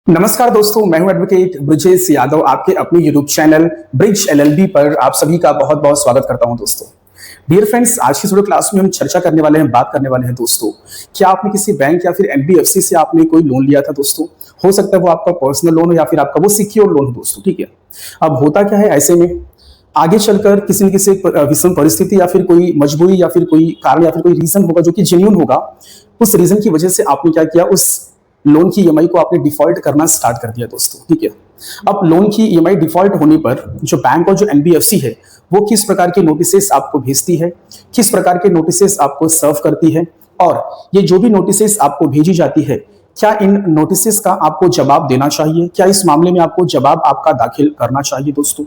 नमस्कार दोस्तों, मैं हूं एडवोकेट ब्रिजेश यादव। आपके अपने यूट्यूब चैनल ब्रिज एलएलबी पर आप सभी का बहुत बहुत स्वागत करता हूं दोस्तों। डियर फ्रेंड्स, आज की वीडियो क्लास में हम चर्चा करने वाले हैं, बात करने वाले हैं दोस्तों, क्या आपने किसी बैंक या फिर एनबीएफसी से आपने कोई लोन लिया था दोस्तों? हो सकता है वो आपका पर्सनल लोन हो या फिर आपका वो सिक्योर लोन हो दोस्तों, ठीक है। अब होता क्या है ऐसे में, आगे चलकर किसी न किसी विषम परिस्थिति या फिर कोई मजबूरी या फिर कोई कारण या फिर कोई रीजन होगा जो कि जेन्युइन होगा, उस रीजन की वजह से आपने क्या किया, उस लोन की ईएमआई को आपने डिफॉल्ट करना स्टार्ट कर दिया दोस्तों, ठीक है। अब लोन की ईएमआई डिफॉल्ट होने पर जो बैंक और जो एनबीएफसी है वो किस प्रकार के नोटिसेस आपको भेजती है, किस प्रकार के नोटिसेस आपको सर्व करती है, और ये जो भी नोटिसेस आपको भेजी जाती है, क्या इन नोटिसेस का आपको जवाब देना चाहिए, क्या इस मामले में आपको जवाब आपका दाखिल करना चाहिए दोस्तों।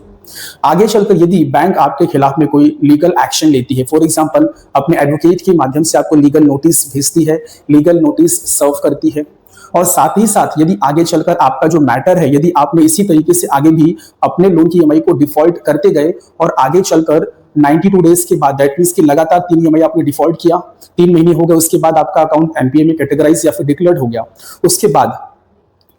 आगे चलकर यदि बैंक आपके खिलाफ में कोई लीगल एक्शन लेती है, फॉर एग्जांपल अपने एडवोकेट के माध्यम से आपको लीगल नोटिस भेजती है, लीगल नोटिस सर्व करती है, और साथ ही साथ यदि आगे चलकर आपका जो मैटर है, यदि आपने इसी तरीके से आगे भी अपने लोन की ईएमआई को डिफॉल्ट करते गए और आगे चलकर 92 डेज के बाद, दैट मींस कि लगातार 3 ईएमआई आपने डिफॉल्ट किया, 3 महीने हो गए, उसके बाद आपका अकाउंट एनपीए में कैटेगराइज या फिर डिक्लेयर्ड हो गया, उसके बाद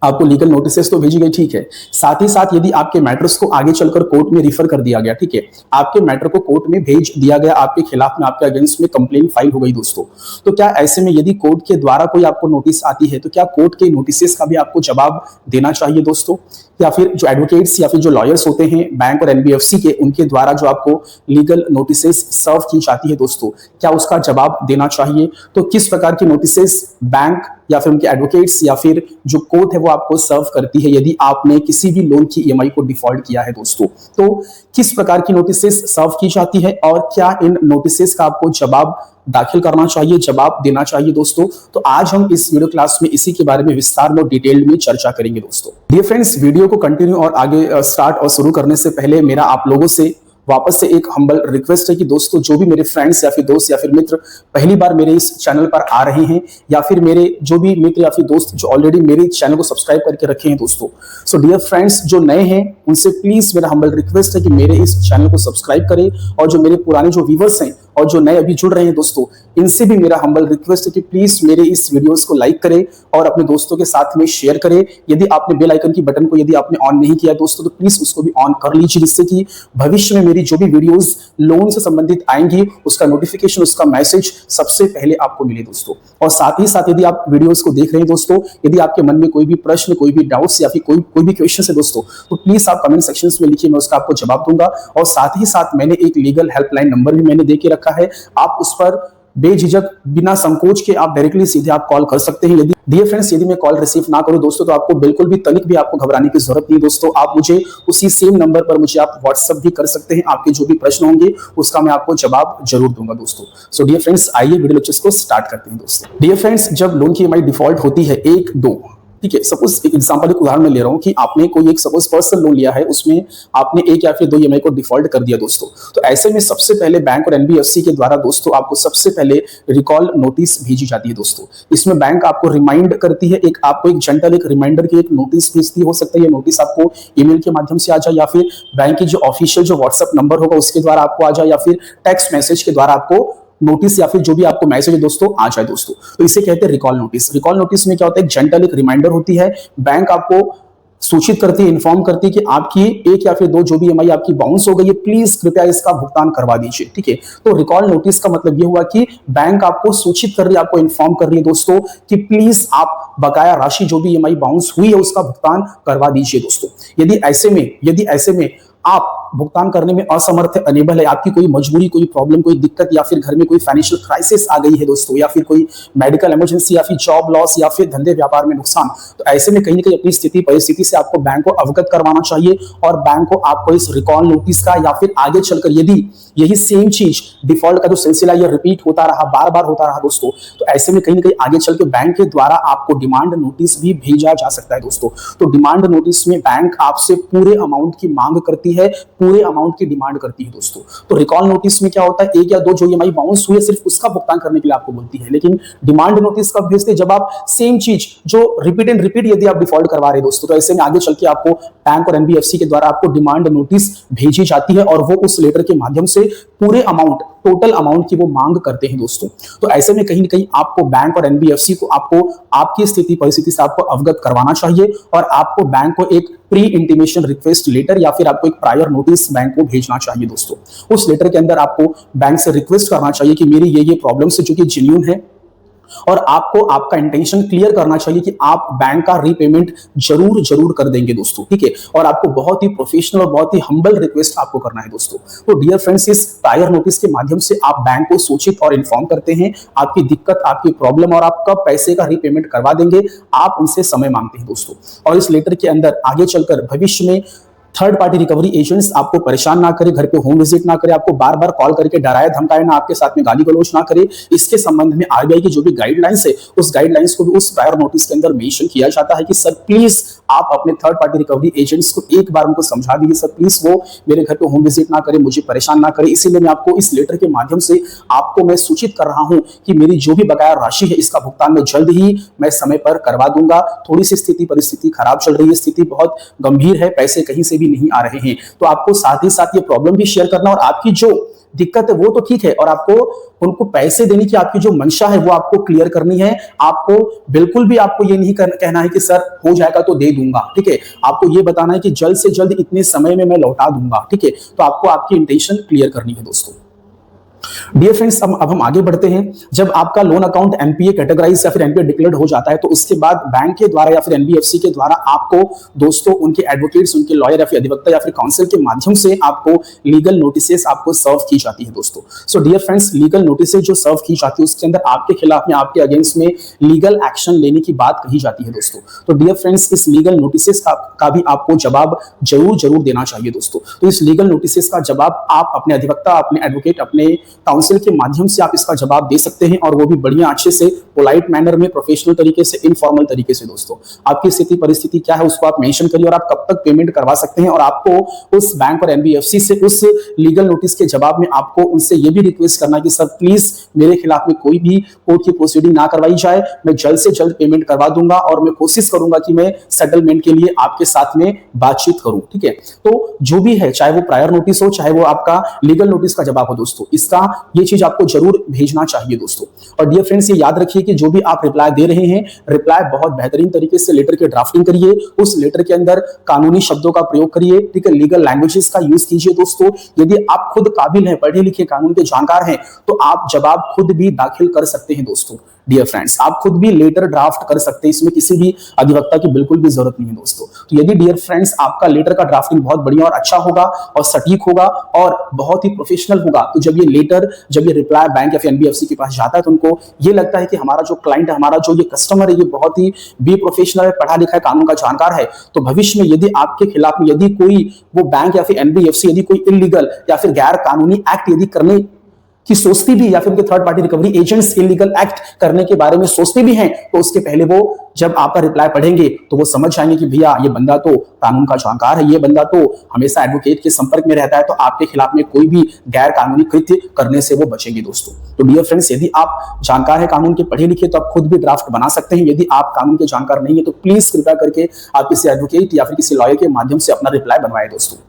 आपको लीगल नोटिसेस तो भेजी गई, ठीक है। साथ ही साथ यदि आपके मैटर्स को आगे चलकर कोर्ट में रिफर कर दिया गया, ठीक है, आपके मैटर को कोर्ट में भेज दिया गया, आपके खिलाफ में, आपके अगेंस्ट में कंप्लेन फाइल हो गई दोस्तों, तो क्या ऐसे में यदि कोर्ट के द्वारा कोई आपको नोटिस आती है तो क्या कोर्ट के नोटिसेस का भी आपको जवाब देना चाहिए दोस्तों? या फिर जो एडवोकेट्स या फिर जो लॉयर्स होते हैं बैंक और एनबीएफसी के, उनके द्वारा जो आपको लीगल नोटिसेस सर्व की जाती है दोस्तों, क्या उसका जवाब देना चाहिए? तो किस प्रकार की नोटिसेस बैंक या फिर उनके एडवोकेट्स या फिर जो कोर्ट है वो आपको सर्व करती है यदि आपने किसी भी लोन की ईएमआई को डिफॉल्ट किया है दोस्तों, तो किस प्रकार की नोटिसेस सर्व की जाती है और क्या इन नोटिसेस का आपको जवाब दाखिल करना चाहिए, जवाब देना चाहिए दोस्तों। तो आज हम इस वीडियो क्लास में इसी के बारे में विस्तार में डिटेल में चर्चा करेंगे दोस्तों। डियर फ्रेंड्स, वीडियो को कंटिन्यू और आगे स्टार्ट और शुरू करने से पहले मेरा आप लोगों से वापस से एक हम्बल रिक्वेस्ट है कि दोस्तों, जो भी मेरे फ्रेंड्स या फिर दोस्त या फिर मित्र पहली बार मेरे इस चैनल पर आ रहे हैं, या फिर मेरे जो भी मित्र या फिर दोस्त जो ऑलरेडी मेरे चैनल को सब्सक्राइब करके रखे हैं दोस्तों, सो डियर फ्रेंड्स, जो नए हैं उनसे प्लीज मेरा हम्बल रिक्वेस्ट है कि मेरे इस चैनल को सब्सक्राइब करें, और जो मेरे पुराने जो व्यूवर्स हैं और जो नए अभी जुड़ रहे हैं दोस्तों, इनसे भी मेरा हम्बल रिक्वेस्ट है कि प्लीज मेरे इस वीडियोस को लाइक करें और अपने दोस्तों के साथ में शेयर करें। यदि आपने बेल आइकन की बटन को यदि आपने ऑन नहीं किया दोस्तों, तो प्लीज उसको भी ऑन कर लीजिए, जिससे कि भविष्य में मेरी जो भी वीडियोस लोन से संबंधित आएंगी उसका नोटिफिकेशन, उसका मैसेज सबसे पहले आपको मिले दोस्तों। और साथ ही साथ यदि आप वीडियोस को देख रहे हैं दोस्तों, यदि आपके मन में कोई भी प्रश्न, कोई भी डाउट्स या फिर कोई भी क्वेश्चन है दोस्तों, तो प्लीज आप कमेंट सेक्शन में लिखिए, मैं उसका आपको जवाब दूंगा। और साथ ही साथ मैंने एक लीगल हेल्पलाइन नंबर भी मैंने दे के रखा है, आप उस पर बेझिझक बिना संकोच के आप डायरेक्टली सीधे आप कॉल कर सकते हैं। यदि डियर फ्रेंड्स, यदि मैं कॉल रिसीव ना करूं दोस्तों, तो आपको बिल्कुल भी तनिक भी आपको घबराने की जरूरत नहीं दोस्तों। आप मुझे उसी सेम नंबर पर मुझे आप व्हाट्सएप भी कर सकते हैं, आपके जो भी प्रश्न होंगे उसका मैं आपको जवाब जरूर दूंगा दोस्तों। सो डियर फ्रेंड्स, आइए वीडियो लेक्चर्स को स्टार्ट करते हैं दोस्तों। डियर फ्रेंड्स, जब लोन की ईएमआई डिफॉल्ट होती है 1, 2, ठीक है, सपोज एक एग्जांपल, एक उदाहरण मैं ले रहा हूं कि आपने कोई एक सपोज पर्सनल लोन लिया है, उसमें आपने 1 या फिर 2 ईएमआई को डिफॉल्ट कर दिया दोस्तों, तो ऐसे में सबसे पहले बैंक और एनबीएफसी के द्वारा दोस्तों आपको सबसे पहले रिकॉल नोटिस भेजी जाती है दोस्तों। इसमें बैंक आपको रिमाइंड करती है, एक आपको एक जनरल एक रिमाइंडर की एक नोटिस भेजती है। हो सकता है ये नोटिस आपको ईमेल के माध्यम से आ जाए, या फिर बैंक की जो ऑफिशियल जो व्हाट्सएप नंबर होगा उसके द्वारा आपको आ जाए, या फिर टेक्स्ट मैसेज के द्वारा आपको नोटिस या फिर जो भी आपको मैसेज है दोस्तों आ जाए दोस्तों, तो इसे कहते हैं रिकॉल नोटिस। रिकॉल नोटिस में क्या होता है, एक जनरल एक रिमाइंडर होती है, बैंक आपको सूचित करती है, इन्फॉर्म करती है कि आपकी 1 या फिर 2 जो भी ईएमआई आपकी बाउंस हो गई है, प्लीज कृपया इसका भुगतान करवा दीजिए, ठीक है। तो रिकॉल नोटिस का मतलब ये हुआ कि बैंक आपको सूचित कर रही है, आपको इन्फॉर्म कर रही है दोस्तों कि प्लीज आप बकाया राशि जो भी ईएमआई बाउंस हुई है उसका भुगतान करवा दीजिए दोस्तों। यदि ऐसे में आप भुगतान करने में असमर्थ है, अनेबल है, आपकी कोई मजबूरी, कोई प्रॉब्लम, कोई दिक्कत, या फिर घर में कोई फाइनेंशियल क्राइसिस आ गई है दोस्तों, या फिर कोई मेडिकल इमरजेंसी, या फिर जॉब लॉस, या फिर धंधे व्यापार में नुकसान, तो ऐसे में कहीं ना कहीं अपनी स्थिति परिस्थिति से आपको बैंक को अवगत करवाना चाहिए, और बैंक को आपको इस रिकॉल नोटिस का, या फिर आगे चलकर यदि यही सेम चीज डिफॉल्ट का जो सिलसिला ये रिपीट होता रहा, बार बार होता रहा दोस्तों, तो ऐसे में कहीं ना कहीं आगे चल के बैंक के द्वारा आपको डिमांड नोटिस भी भेजा जा सकता है दोस्तों। तो डिमांड नोटिस में बैंक आपसे पूरे अमाउंट की मांग करती है, पूरे अमाउंट की डिमांड करती है दोस्तों। तो रिकॉल नोटिस में क्या होता है, 1 या 2 जो ईएमआई बाउंस हुए सिर्फ उसका भुगतान करने के लिए आपको बोलती है, लेकिन डिमांड नोटिस कब भेजते हैं, जब आप सेम चीज जो रिपीट एंड रिपीट यदि आप डिफॉल्ट करवा रहे हैं दोस्तों, तो ऐसे में आगे चल के आपको बैंक और एनबीएफसी के द्वारा आपको डिमांड नोटिस भेजी जाती है, और वो उस लेटर के माध्यम से पूरे अमाउंट टोटल अमाउंट की वो मांग करते हैं दोस्तों। तो ऐसे में कहीं ना कहीं आपको बैंक और एनबीएफसी को आपको आपकी स्थिति परिस्थिति से आपको अवगत करवाना चाहिए और आपको बैंक को एक प्री इंटीमेशन रिक्वेस्ट लेटर या फिर आपको एक प्रायर नोटिस बैंक को भेजना चाहिए दोस्तों। उस लेटर के अंदर आपको बैंक से रिक्वेस्ट करना चाहिए कि मेरी ये प्रॉब्लम है जो कि जेन्युइन है, और आपको आपका इंटेंशन क्लियर करना चाहिए कि आप बैंक का रीपेमेंट जरूर जरूर कर देंगे दोस्तों, ठीक है। और आपको बहुत ही प्रोफेशनल और बहुत ही हम्बल रिक्वेस्ट आपको करना है दोस्तों। तो डियर फ्रेंड्स, इस प्रायर नोटिस के माध्यम से आप बैंक को सूचित और इन्फॉर्म करते हैं आपकी दिक्कत, आपकी प्रॉब्लम और आप कब पैसे का रीपेमेंट करवा देंगे, आप उनसे समय मांगते हैं दोस्तों। और इस लेटर के अंदर आगे चलकर भविष्य में थर्ड पार्टी रिकवरी एजेंट्स आपको परेशान ना करे, घर पे होम विजिट ना करे, आपको बार बार कॉल करके डराए धमकाए ना, आपके साथ में गाली गलौज ना करे। इसके संबंध में आरबीआई की जो भी गाइडलाइंस है उस गाइडलाइंस को भी उस प्रायर नोटिस के अंदर मेंशन किया जाता है कि सर प्लीज आप अपने थर्ड पार्टी रिकवरी एजेंट्स को एक बार उनको समझा दीजिए, सर प्लीज वो मेरे घर पे होम विजिट ना करे, मुझे परेशान ना करे। इसीलिए मैं आपको इस लेटर के माध्यम से आपको मैं सूचित कर रहा हूं कि मेरी जो भी बकाया राशि है इसका भुगतान मैं जल्द ही मैं समय पर करवा दूंगा। थोड़ी सी स्थिति परिस्थिति खराब चल रही है, स्थिति बहुत गंभीर है, पैसे कहीं से भी नहीं आ रहे हैं। तो आपको साथ ही साथ ये प्रॉब्लम भी शेयर करना और आपकी जो दिक्कत है वो तो ठीक है, और आपको उनको पैसे देने की आपकी जो मंशा है वो आपको क्लियर करनी है। आपको बिल्कुल भी आपको ये नहीं कहना है कि सर हो जाएगा तो दे दूंगा, ठीक है। आपको ये बताना है कि जल्द से जल्द इतने समय में मैं लौटा दूंगा, ठीक है। तो आपको आपकी इंटेंशन क्लियर करनी है दोस्तों। डियर फ्रेंड्स, अब हम आगे बढ़ते हैं। जब आपका लोन अकाउंट एनपीए कैटेगराइज या फिर एनपीए डिक्लेयर्ड हो जाता है तो उसके बाद बैंक के द्वारा या फिर एनबीएफसी के द्वारा आपको दोस्तों उनके एडवोकेट्स, उनके लॉयर या फिर अधिवक्ता या फिर काउंसिल के माध्यम से आपको लीगल नोटिसेस आपको सर्व की जाती है दोस्तों। So dear friends, legal notices जो सर्व की जाती है उसके अंदर आपके खिलाफ में, आपके अगेंस्ट में लीगल एक्शन लेने की बात कही जाती है दोस्तों। तो डियर फ्रेंड्स, इस लीगल नोटिसेस का भी आपको जवाब जरूर देना चाहिए दोस्तों। तो इस लीगल नोटिसेस का जवाब आप अपने अधिवक्ता, अपने एडवोकेट, अपने काउंसिल के माध्यम से आप इसका जवाब दे सकते हैं, और वो भी बढ़िया अच्छे से पोलाइट मैनर में, प्रोफेशनल तरीके से, इनफॉर्मल तरीके से दोस्तों। आपकी स्थिति परिस्थिति क्या है उसको आप मेंशन करिए और आप कब तक पेमेंट करवा सकते हैं। और आपको उस बैंक और एनबीएफसी से उस लीगल नोटिस के जवाब में आपको उनसे ये भी रिक्वेस्ट करना कि सर प्लीज मेरे खिलाफ में कोई भी कोर्ट की प्रोसीडिंग ना करवाई जाए, मैं जल्द से जल्द पेमेंट करवा दूंगा और मैं कोशिश करूंगा कि मैं सेटलमेंट के लिए आपके साथ में बातचीत करूं, ठीक है। तो जो भी है, चाहे वो प्रायर नोटिस हो, चाहे वो आपका लीगल नोटिस का जवाब हो दोस्तों, इसका ये चीज आपको जरूर भेजना चाहिए दोस्तों। और डियर फ्रेंड्स, ये याद रखिए कि जो भी आप रिप्लाई दे रहे हैं, रिप्लाई बहुत बेहतरीन तरीके से लेटर के ड्राफ्टिंग करिए, उस लेटर के अंदर कानूनी शब्दों का प्रयोग करिए, ठीक है, लीगल लैंग्वेजेस का यूज कीजिए दोस्तों। यदि आप खुद काबिल हैं, पढ़े लिखे कानून के जानकार हैं, तो आप जवाब खुद भी दाखिल कर सकते हैं दोस्तों। डियर फ्रेंड्स, आप खुद भी लेटर ड्राफ्ट कर सकते हैं, इसमें किसी भी अधिवक्ता की बिल्कुल भी जरूरत नहीं है दोस्तों। तो यदि डियर फ्रेंड्स आपका लेटर का ड्राफ्टिंग बहुत बढ़िया और अच्छा होगा और सटीक होगा और बहुत ही प्रोफेशनल होगा, तो जब ये रिप्लाई बैंक या फिर एनबीएफसी के पास जाता है तो उनको ये लगता है कि हमारा जो क्लाइंट है, हमारा जो ये कस्टमर है, ये बहुत ही बी प्रोफेशनल है, पढ़ा लिखा है, कानून का जानकार है। तो भविष्य में यदि आपके खिलाफ में यदि कोई वो बैंक या फिर एनबीएफसी यदि कोई इलीगल या फिर गैर कानूनी एक्ट यदि करने की सोचती भी, या फिर उनके third party recovery agents illegal act करने के बारे में सोचते भी हैं, तो उसके पहले वो जब आपका रिप्लाई पढ़ेंगे तो वो समझ जाएंगे कि भैया ये बंदा तो कानून का जानकार है, ये बंदा तो हमेशा एडवोकेट के संपर्क में रहता है, तो आपके खिलाफ में कोई भी गैर कानूनी कृत्य करने से वो बचेंगे दोस्तों। तो डियर फ्रेंड्स, यदि आप जानकार है कानून के, पढ़े लिखे, तो आप खुद भी ड्राफ्ट बना सकते हैं। यदि आप कानून के जानकार नहीं है तो प्लीज कृपया करके आप किसी एडवोकेट या फिर किसी लॉयर के माध्यम से अपना रिप्लाई बनवाएं दोस्तों।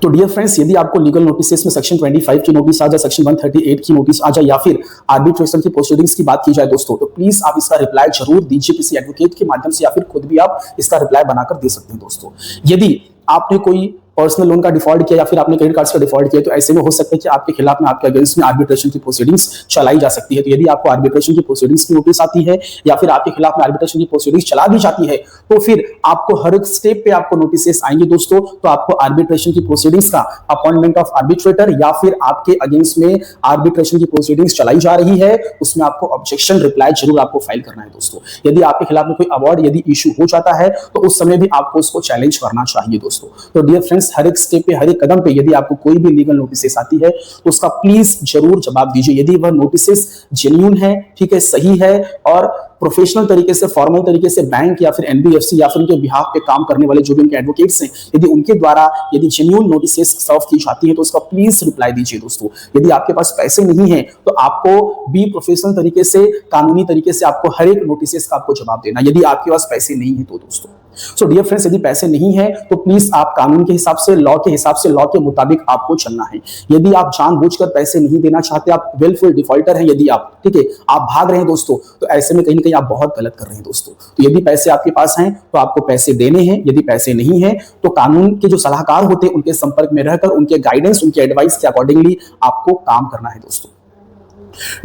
तो डियर फ्रेंड्स, यदि आपको लीगल नोटिसेस में सेक्शन 25 की नोटिस आ जाए, सेक्शन 138 की नोटिस आ जाए, या फिर आर्बिट्रेशन की प्रोसीडिंग्स की बात की जाए दोस्तों, तो प्लीज आप इसका रिप्लाई जरूर दीजिए किसी एडवोकेट के माध्यम से, या फिर खुद भी आप इसका रिप्लाई बनाकर दे सकते हैं दोस्तों। यदि आपने कोई पर्सनल लोन का डिफॉल्ट किया या फिर आपने क्रेडिट कार्ड्स का डिफॉल्ट किया, तो ऐसे में हो सकता है कि आपके खिलाफ में, आपके अगेंस्ट में आर्बिट्रेशन की प्रोसीडिंग्स चलाई जा सकती है। तो यदि आपको आर्बिट्रेशन की प्रोसीडिंग्स की नोटिस आती है या फिर आपके खिलाफ में आर्बिट्रेशन की प्रोसीडिंग्स चला दी जाती है, तो फिर आपको हर एक स्टेप पे आपको नोटिसेस आएंगे दोस्तों। तो आपको आर्बिट्रेशन की प्रोसीडिंग्स का अपॉइंटमेंट ऑफ आर्बिट्रेटर या फिर आपके अगेंस्ट में आर्बिट्रेशन की प्रोसीडिंग्स चलाई जा रही है, उसमें आपको ऑब्जेक्शन रिप्लाई जरूर आपको फाइल करना है दोस्तों। यदि आपके खिलाफ में कोई अवार्ड यदि इशू हो जाता है तो उस समय भी आपको उसको चैलेंज करना चाहिए दोस्तों। तो डियर फ्रेंड्स, हर एक स्टेप पे, हर एक कदम पे यदि आपको कोई भी लीगल नोटिसेस आती है तो उसका प्लीज जरूर जवाब दीजिए। यदि वह नोटिसेस जेन्युइन है, ठीक है, सही है और प्रोफेशनल तरीके से, फॉर्मल तरीके से बैंक या फिर एनबीएफसी या फिर उनके बिहाफ पे काम करने वाले जो भी उनके एडवोकेट्स हैं, यदि उनके द्वारा यदि जेन्युइन नोटिसेस सर्व की जाती है तो उसका प्लीज रिप्लाई दीजिए दोस्तों। यदि आपके पास पैसे नहीं है तो आपको भी प्रोफेशनल तरीके से, कानूनी तरीके से आपको हर एक नोटिसेस का आपको जवाब देना, यदि आपके पास पैसे नहीं है तो दोस्तों। सो डियर फ्रेंड्स, यदि पैसे नहीं है तो प्लीज आप कानून के हिसाब से, लॉ के मुताबिक आपको चलना है। यदि आप जानबूझकर पैसे नहीं देना चाहते, आप विलफुल डिफॉल्टर हैं, यदि आप, ठीक है, आप भाग रहे हैं दोस्तों, तो ऐसे में कहीं ना कहीं आप बहुत गलत कर रहे हैं दोस्तों। तो यदि पैसे आपके पास हैं तो आपको पैसे देने हैं, यदि पैसे नहीं है तो कानून के जो सलाहकार होते हैं उनके संपर्क में रहकर उनके गाइडेंस, उनके एडवाइस के अकॉर्डिंगली आपको काम करना है दोस्तों।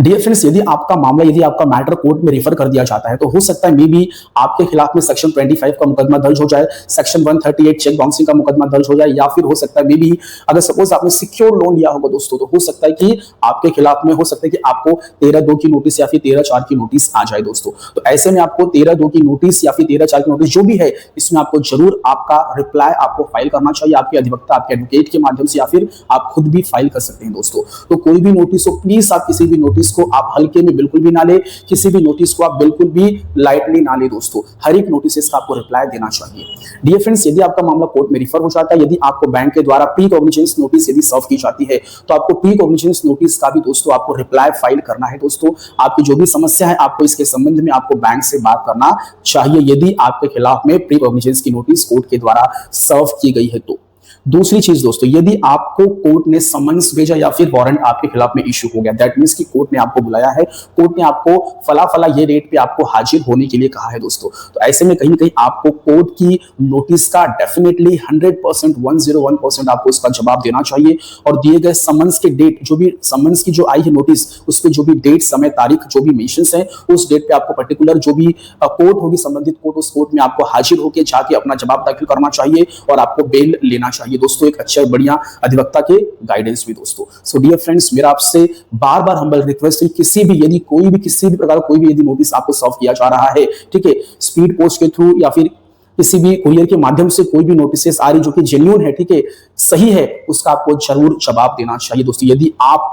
डियर फ्रेंड्स, यदि आपका मैटर कोर्ट में रेफर कर दिया जाता है तो हो सकता है मे बी आपके खिलाफ में सेक्शन 25 का मुकदमा दर्ज हो जाए, सेक्शन 138 चेक बाउंसिंग का मुकदमा दर्ज हो जाए, या फिर हो सकता है मे बी अगर सपोज आपने सिक्योर लोन लिया होगा दोस्तों, तो हो सकता है कि आपके खिलाफ में, हो सकता है कि आपको 13(2) की नोटिस या फिर 13(4) की नोटिस आ जाए दोस्तों। तो ऐसे में आपको 13(2) की नोटिस या फिर 13(4) की नोटिस जो भी है, इसमें आपको जरूर आपका रिप्लाई आपको फाइल करना चाहिए, आपके अधिवक्ता, आपके एडवोकेट के माध्यम से, या फिर आप खुद भी फाइल कर सकते हैं दोस्तों। तो कोई भी नोटिस हो, प्लीज आप किसी भी नोटिस को आप हल्के में बिल्कुल भी ना ले, किसी भी नोटिस को आप बिल्कुल भी लाइटली ना ले दोस्तों। हर एक नोटिस का आपको रिप्लाई देना चाहिए। डियर फ्रेंड्स, यदि आपका मामला कोर्ट में रिफर हो जाता है, यदि आपको बैंक के द्वारा प्री कॉग्निजेंस नोटिस यदि सर्व की जाती है, तो आपको प्री कॉग्निजेंस नोटिस का भी दोस्तों आपको रिप्लाई फाइल करना है दोस्तों। आपकी जो भी समस्या है, आपको इसके संबंध में आपको बैंक से बात करना चाहिए, यदि आपके खिलाफ में प्री कॉग्निजेंस की नोटिस कोर्ट के द्वारा सर्व की गई है तो। दूसरी चीज दोस्तों, यदि आपको कोर्ट ने समन्स भेजा या फिर वारंट आपके खिलाफ में इशू हो गया, दैट मींस कि कोर्ट ने आपको बुलाया है, कोर्ट ने आपको फला फला ये डेट पे आपको हाजिर होने के लिए कहा है दोस्तों, तो ऐसे में कहीं ना कहीं आपको कोर्ट की नोटिस का डेफिनेटली 100% 101% आपको इसका जवाब देना चाहिए। और दिए गए समन्स के डेट, जो भी समन्स की जो आई है नोटिस, उस पर जो भी डेट, समय, तारीख जो भी मेंशंस है, उस डेट पे आपको पर्टिकुलर जो भी कोर्ट होगी, संबंधित कोर्ट, उस कोर्ट में आपको हाजिर होकर जाके अपना जवाब दाखिल करना चाहिए और आपको बेल लेना चाहिए दोस्तों, एक अच्छा बढ़िया अधिवक्ता के गाइडेंस भी दोस्तों। सो डियर फ्रेंड्स, मेरा आपसे बार बार हम्बल रिक्वेस्ट है, किसी भी यदि कोई भी किसी भी प्रकार कोई भी यदि नोटिस आपको सर्व किया जा रहा है, ठीक है, स्पीड पोस्ट के थ्रू या फिर किसी भी कुरियर के माध्यम से कोई भी नोटिस आ रही जो कि जेन्युइन है, ठीक है, सही है, उसका आपको जरूर जवाब देना चाहिए दोस्तों, यदि आप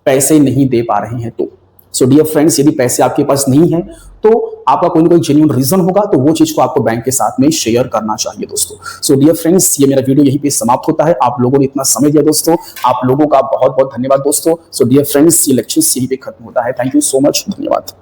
पैसे नहीं दे पा रहे हैं तो। सो डियर फ्रेंड्स, यदि पैसे आपके पास नहीं है तो आपका कोई ना कोई जेन्युइन रीजन होगा, तो वो चीज को आपको बैंक के साथ में शेयर करना चाहिए दोस्तों। सो डियर फ्रेंड्स, ये मेरा वीडियो यहीं पे समाप्त होता है। आप लोगों ने इतना समय दिया दोस्तों, आप लोगों का बहुत बहुत धन्यवाद दोस्तों। सो डियर फ्रेंड्स, ये लेक्चर यहीं पे खत्म होता है। थैंक यू सो मच, धन्यवाद।